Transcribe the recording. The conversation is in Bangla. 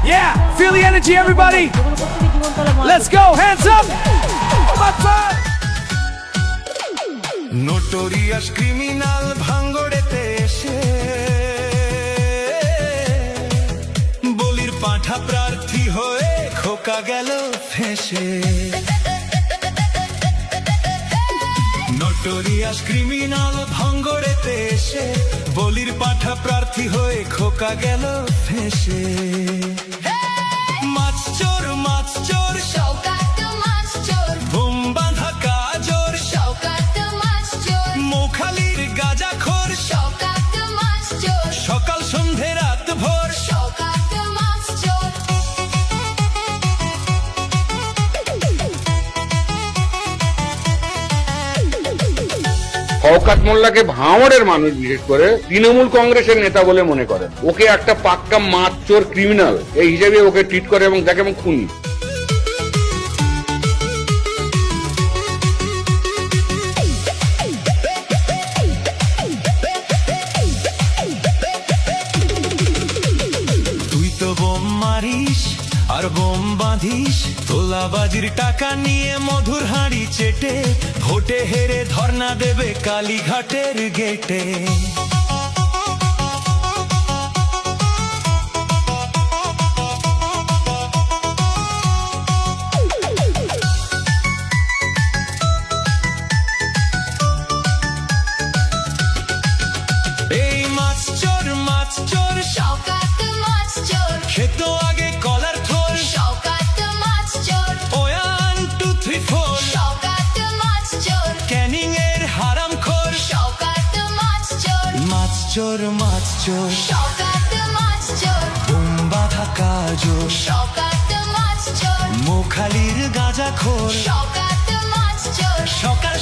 Yeah, feel the energy, everybody. Let's go, hands up. Notorious criminal ভাঙ্গড়েতে এসে বলির পাঁঠা প্রার্থী হয়ে খোকা গেল ফেঁসে। নোটোরিয়াস ক্রিমিনাল ভাঙ্গড়েতে এসে বলির পাঁঠা প্রার্থী হয়ে খোকা গেল ফেঁসে। মাছ চোর শওকাত মাছ চোর বোম বাঁধা কাজর শওকাত মাছ চোর মোখালির গাঁজাখোর শওকাত মাছ চোর সকাল সন্ধে রাত ভোর শওকাত মাছ চোর শওকত মোল্লাকে ভাঙড়ের মানুষ বিশেষ করে তৃণমূল কংগ্রেসের নেতা বলে মনে করেন। ওকে একটা পাক্কা মাছ চোর ক্রিমিনাল এই হিসেবে ওকে ট্রিট করে এবং দেখে এবং খুনি। তুই তো বোম মারিস আর বোম বাঁধিস তোলাবাজির টাকা নিয়ে মধুর হাঁড়ি চেটে ভোটে হেরে ধর্ণা দেবে কালীঘাটের গেটে। এই মাছ চোর শওকাত মাছ চোর খেত আগে কলার থোল শওকাত মাছ চোর 1 2 3 4 শওকাত মাছ চোর ক্যানিং এর হারামখোর শওকাত মাছ চোর মাছ চোর শওকাত মাছ চোর বোম বাঁধা কাজর শওকাত মাছ চোর মোখালির গাঁজাখোর শওকাত মাছ চোর সকাল